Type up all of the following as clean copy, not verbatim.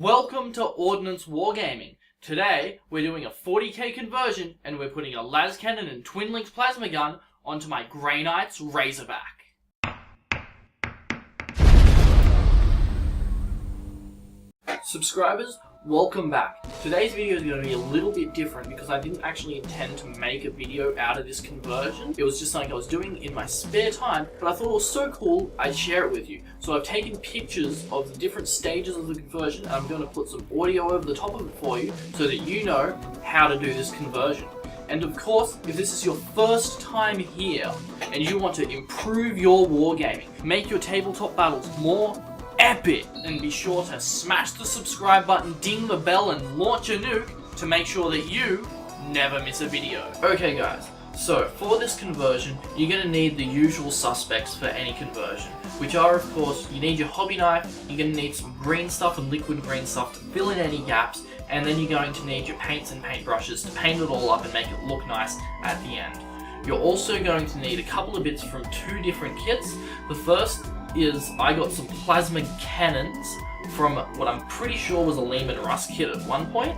Welcome to Ordnance WarGaming. Today, we're doing a 40k conversion and we're putting a Lascannon and Twin Links plasma gun onto my Grey Knight's Razorback. Subscribers, welcome back. Today's video is going to be a little bit different because I didn't actually intend to make a video out of this conversion. It was just something I was doing in my spare time, but I thought it was so cool I'd share it with you. So I've taken pictures of the different stages of the conversion and I'm going to put some audio over the top of it for you so that you know how to do this conversion. And of course, if this is your first time here and you want to improve your wargaming, make your tabletop battles more epic, then be sure to smash the subscribe button, ding the bell, and launch a nuke to make sure that you never miss a video. Okay guys, so for this conversion, you're going to need the usual suspects for any conversion, which are of course, you need your hobby knife, you're going to need some green stuff and liquid green stuff to fill in any gaps, and then you're going to need your paints and paintbrushes to paint it all up and make it look nice at the end. You're also going to need a couple of bits from two different kits. The first is I got some plasma cannons from what I'm pretty sure was a Lehman Russ kit at one point,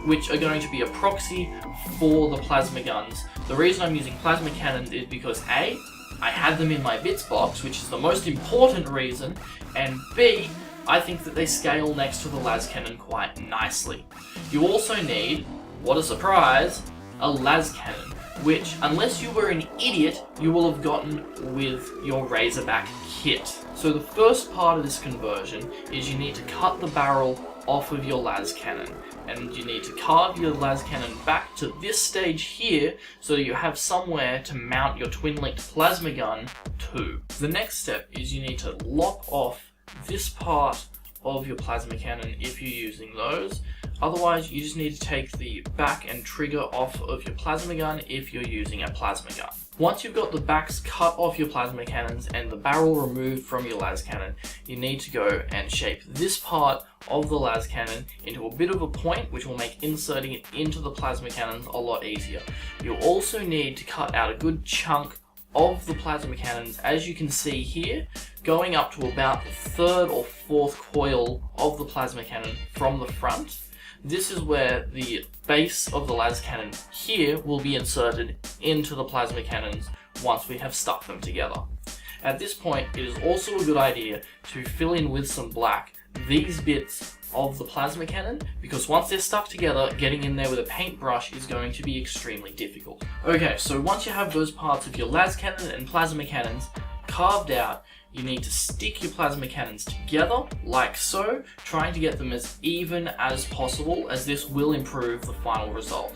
which are going to be a proxy for the plasma guns. The reason I'm using plasma cannons is because A, I had them in my bits box, which is the most important reason, and B, I think that they scale next to the Lascannon quite nicely. You also need, what a surprise, a Lascannon, which, unless you were an idiot, you will have gotten with your Razorback kit. So the first part of this conversion is you need to cut the barrel off of your Lascannon, and you need to carve your Lascannon back to this stage here so that you have somewhere to mount your twin-linked plasma gun to. The next step is you need to lock off this part of your plasma cannon if you're using those. Otherwise, you just need to take the back and trigger off of your plasma gun if you're using a plasma gun. Once you've got the backs cut off your plasma cannons and the barrel removed from your Lascannon, you need to go and shape this part of the Lascannon into a bit of a point, which will make inserting it into the plasma cannons a lot easier. You'll also need to cut out a good chunk of the plasma cannons, as you can see here, going up to about the third or fourth coil of the plasma cannon from the front. This is where the base of the Lascannon here will be inserted into the plasma cannons once we have stuck them together. At this point, it is also a good idea to fill in with some black these bits of the plasma cannon, because once they're stuck together, getting in there with a paintbrush is going to be extremely difficult. Okay, so once you have those parts of your Lascannon and plasma cannons carved out, you need to stick your plasma cannons together, like so, trying to get them as even as possible, as this will improve the final result.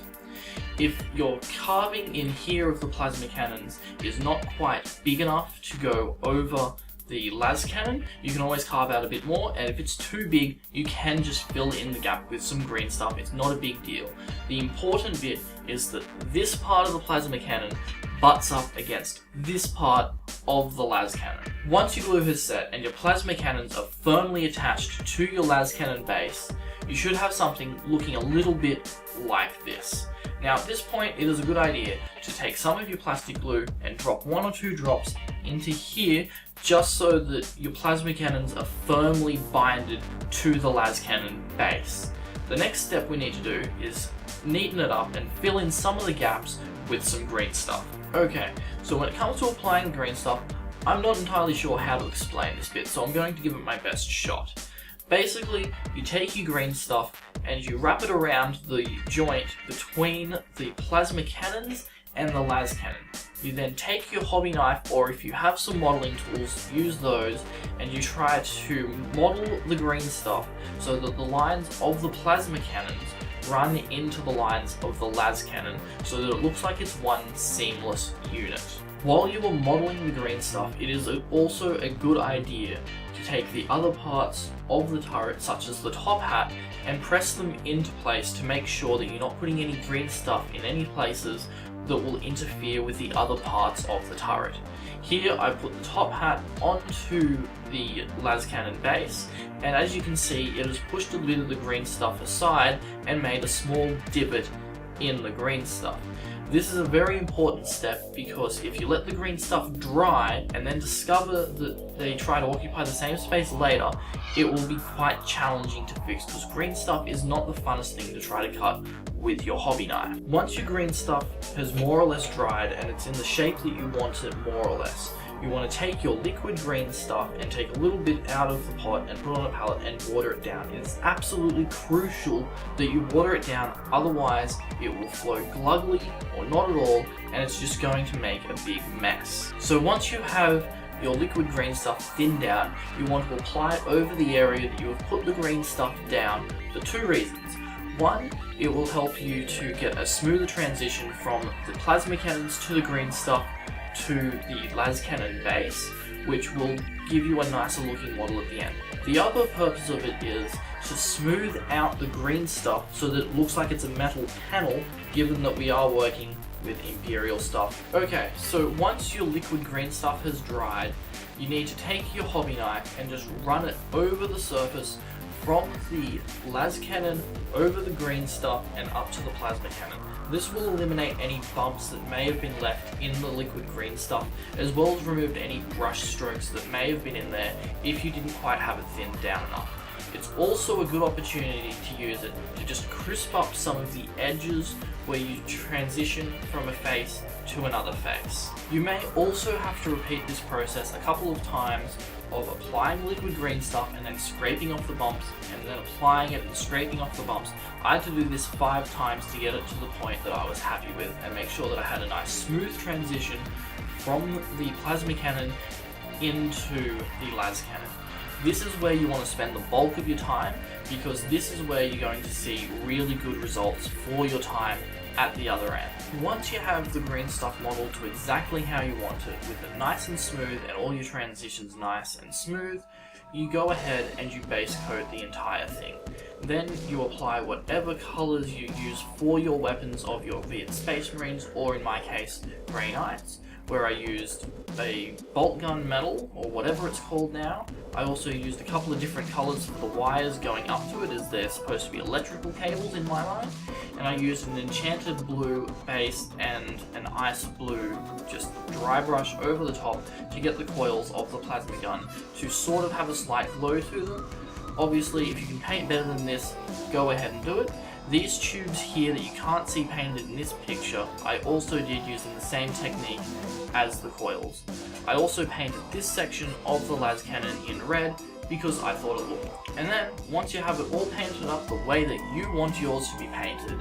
If your carving in here of the plasma cannons is not quite big enough to go over the Lascannon, you can always carve out a bit more, and if it's too big, you can just fill in the gap with some green stuff. It's not a big deal. The important bit is that this part of the plasma cannon butts up against this part of the Lascannon. Once your glue has set and your plasma cannons are firmly attached to your Lascannon base, you should have something looking a little bit like this. Now at this point, it is a good idea to take some of your plastic glue and drop 1 or 2 drops into here, just so that your plasma cannons are firmly binded to the Lascannon base. The next step we need to do is neaten it up and fill in some of the gaps with some green stuff. Okay, so when it comes to applying the green stuff, I'm not entirely sure how to explain this bit, so I'm going to give it my best shot. Basically, you take your green stuff and you wrap it around the joint between the plasma cannons and the Lascannon. You then take your hobby knife, or if you have some modelling tools, use those, and you try to model the green stuff so that the lines of the plasma cannons run into the lines of the Lascannon so that it looks like it's one seamless unit. While you are modelling the green stuff, it is also a good idea to take the other parts of the turret, such as the top hat, and press them into place to make sure that you're not putting any green stuff in any places that will interfere with the other parts of the turret. Here I put the top hat onto the Lascannon base, and as you can see, it has pushed a bit of the green stuff aside and made a small divot in the green stuff. This is a very important step because if you let the green stuff dry and then discover that they try to occupy the same space later, it will be quite challenging to fix because green stuff is not the funnest thing to try to cut with your hobby knife. Once your green stuff has more or less dried and it's in the shape that you want it more or less, you want to take your liquid green stuff and take a little bit out of the pot and put it on a pallet and water it down. It's absolutely crucial that you water it down, otherwise it will flow glugly or not at all, and it's just going to make a big mess. So once you have your liquid green stuff thinned out, you want to apply it over the area that you have put the green stuff down for two reasons. One, it will help you to get a smoother transition from the plasma cannons to the green stuff to the Lascannon base, which will give you a nicer looking model at the end. The other purpose of it is to smooth out the green stuff so that it looks like it's a metal panel, given that we are working with Imperial stuff. Okay, so once your liquid green stuff has dried, you need to take your hobby knife and just run it over the surface from the Lascannon over the green stuff and up to the plasma cannon. This will eliminate any bumps that may have been left in the liquid green stuff, as well as remove any brush strokes that may have been in there if you didn't quite have it thinned down enough. It's also a good opportunity to use it to just crisp up some of the edges where you transition from a face to another face. You may also have to repeat this process a couple of times of applying liquid green stuff and then scraping off the bumps and then applying it and scraping off the bumps. I had to do this 5 times to get it to the point that I was happy with and make sure that I had a nice smooth transition from the plasma cannon into the Lascannon. This is where you want to spend the bulk of your time because this is where you're going to see really good results for your time at the other end. Once you have the green stuff modeled to exactly how you want it, with it nice and smooth and all your transitions nice and smooth, you go ahead and you base coat the entire thing. Then you apply whatever colors you use for your weapons of your be it Space Marines or in my case Grey Knights, where I used a bolt gun metal or whatever it's called now. I also used a couple of different colors for the wires going up to it, as they're supposed to be electrical cables in my line, and I used an enchanted blue base and an ice blue just dry brush over the top to get the coils of the plasma gun to sort of have a slight glow to them. Obviously, if you can paint better than this, go ahead and do it. These tubes here that you can't see painted in this picture, I also did using the same technique as the coils. I also painted this section of the Lascannon in red because I thought it looked. And then, once you have it all painted up the way that you want yours to be painted,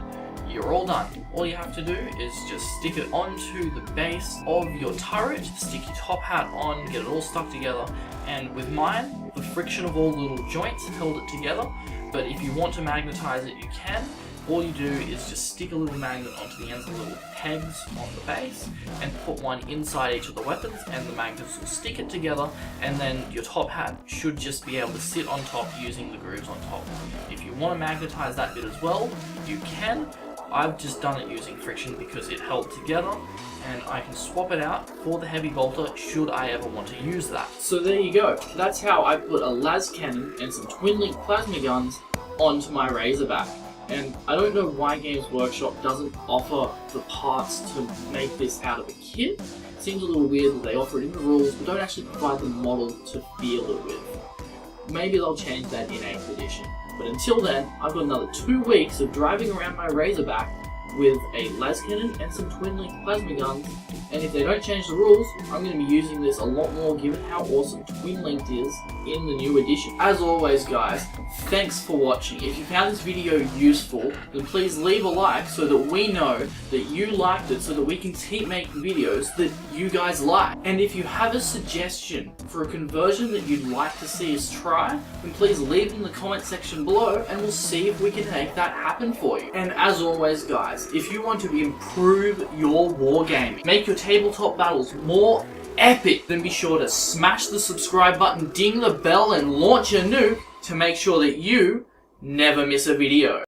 you're all done. All you have to do is just stick it onto the base of your turret, stick your top hat on, get it all stuck together, and with mine, the friction of all the little joints held it together. But if you want to magnetize it, you can. All you do is just stick a little magnet onto the ends of the little pegs on the base and put one inside each of the weapons, and the magnets will stick it together, and then your top hat should just be able to sit on top using the grooves on top. If you want to magnetize that bit as well, you can. I've just done it using friction because it held together, and I can swap it out for the heavy bolter should I ever want to use that. So there you go. That's how I put a Lascannon and some twin-link plasma guns onto my Razorback. And I don't know why Games Workshop doesn't offer the parts to make this out of a kit. It seems a little weird that they offer it in the rules, but don't actually provide the model to feel it with. Maybe they'll change that in 8th edition. But until then, I've got another 2 weeks of driving around my Razorback with a Lascannon and some twin-link plasma guns, and if they don't change the rules, I'm going to be using this a lot more given how awesome twin-linked is in the new edition. As always guys, thanks for watching. If you found this video useful, then please leave a like so that we know that you liked it, so that we can keep making videos that you guys like. And if you have a suggestion for a conversion that you'd like to see us try, then please leave it in the comment section below and we'll see if we can make that happen for you. And as always guys, if you want to improve your wargaming, make your tabletop battles more epic, then be sure to smash the subscribe button, ding the bell, and launch a nuke to make sure that you never miss a video.